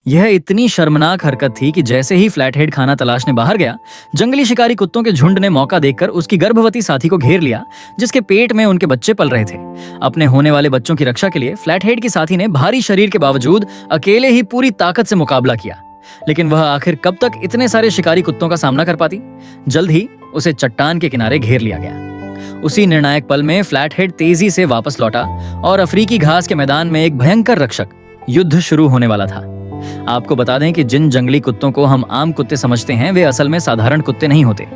यह इतनी शर्मनाक हरकत थी कि जैसे ही फ्लैटहेड खाना तलाशने बाहर गया, जंगली शिकारी कुत्तों के झुंड ने मौका देखकर उसकी गर्भवती साथी को घेर लिया, जिसके पेट में उनके बच्चे पल रहे थे। अपने होने वाले बच्चों की रक्षा के लिए फ्लैटहेड की साथी ने भारी शरीर के बावजूद अकेले ही पूरी ताकत से मुकाबला किया। लेकिन वह आखिर कब तक इतने सारे शिकारी कुत्तों का सामना कर पाती? जल्द ही उसे चट्टान के किनारे घेर लिया गया। उसी निर्णायक पल में फ्लैटहेड तेजी से वापस लौटा और अफ्रीकी घास के मैदान में एक भयंकर रक्षक युद्ध शुरू होने वाला था। आपको बता दें कि जिन जंगली कुत्तों को हम आम कुत्ते समझते हैं, वे असल में साधारण कुत्ते नहीं होते।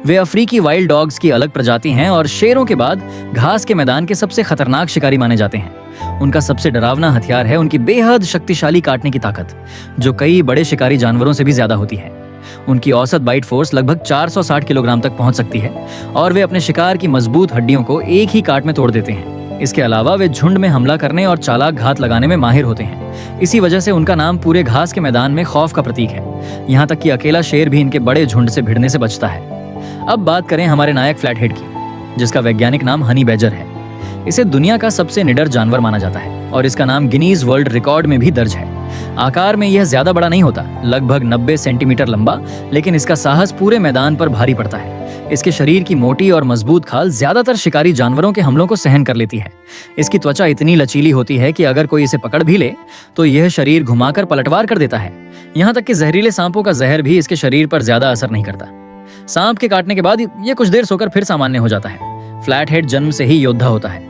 वे अफ्रीकी वाइल्ड डॉग्स की अलग प्रजाति हैं और शेरों के बाद घास के मैदान के सबसे खतरनाक शिकारी माने जाते हैं। उनका सबसे डरावना हथियार है उनकी बेहद शक्तिशाली काटने की ताकत, जो कई बड़े शिकारी जानवरों से भी ज्यादा होती है। उनकी औसत बाइट फोर्स लगभग 460 किलोग्राम तक पहुंच सकती है और वे अपने शिकार की मजबूत हड्डियों को एक ही काट में तोड़ देते हैं। इसके अलावा वे झुंड में हमला करने और चालाक घात लगाने में माहिर होते हैं। इसी वजह से उनका नाम पूरे घास के मैदान में खौफ का प्रतीक है। यहाँ तक कि अकेला शेर भी इनके बड़े झुंड से भिड़ने से बचता है। अब बात करें हमारे नायक फ्लैटहेड की, जिसका वैज्ञानिक नाम हनी बैजर है। इसे दुनिया का सबसे निडर जानवर माना जाता है और इसका नाम गिनीज वर्ल्ड रिकॉर्ड में भी दर्ज है। आकार में यह ज्यादा बड़ा नहीं होता, लगभग 90 सेंटीमीटर लंबा, लेकिन इसका साहस पूरे मैदान पर भारी पड़ता है। इसके शरीर की मोटी और मजबूत खाल ज्यादातर शिकारी जानवरों के हमलों को सहन कर लेती है। इसकी त्वचा इतनी लचीली होती है कि अगर कोई इसे पकड़ भी ले तो यह शरीर घुमाकर पलटवार कर देता है। यहाँ तक कि जहरीले सांपों का जहर भी इसके शरीर पर ज्यादा असर नहीं करता। सांप के काटने के बाद यह कुछ देर सोकर फिर सामान्य हो जाता है। फ्लैटहेड जन्म से ही योद्धा होता है।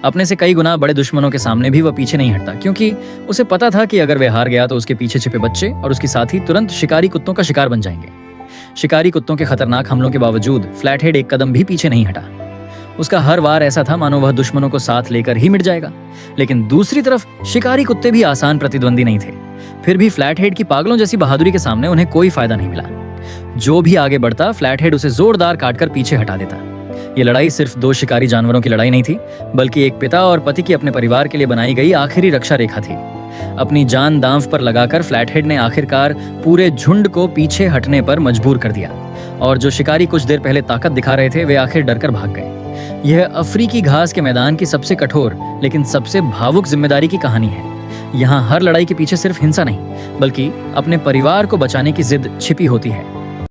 अपने से कई गुना बड़े दुश्मनों के सामने भी वह पीछे नहीं हटता, क्योंकि उसे पता था कि अगर वह हार गया तो उसके पीछे छिपे बच्चे और उसकी साथी तुरंत शिकारी कुत्तों का शिकार बन जाएंगे। शिकारी कुत्तों के खतरनाक हमलों के बावजूद फ्लैटहेड एक कदम भी पीछे नहीं हटा। उसका हर वार ऐसा था मानो वह दुश्मनों को साथ लेकर ही मिट जाएगा। लेकिन दूसरी तरफ शिकारी कुत्ते भी आसान प्रतिद्वंदी नहीं थे। फिर भी फ्लैटहेड की पागलों जैसी बहादुरी के सामने उन्हें कोई फायदा नहीं मिला। जो भी आगे बढ़ता, फ्लैटहेड उसे जोरदार काटकर पीछे हटा देता। ये लड़ाई सिर्फ दो शिकारी जानवरों की लड़ाई नहीं थी, बल्कि एक पिता और पति की अपने परिवार के लिए बनाई गई आखिरी रक्षा रेखा थी। अपनी जान दांव पर लगाकर फ्लैटहेड ने आखिरकार पूरे झुंड को पीछे हटने पर मजबूर कर दिया और जो शिकारी कुछ देर पहले ताकत दिखा रहे थे, वे आखिर डरकर भाग गए। यह अफ्रीकी घास के मैदान की सबसे कठोर लेकिन सबसे भावुक जिम्मेदारी की कहानी है। यहाँ हर लड़ाई के पीछे सिर्फ हिंसा नहीं, बल्कि अपने परिवार को बचाने की जिद छिपी होती है।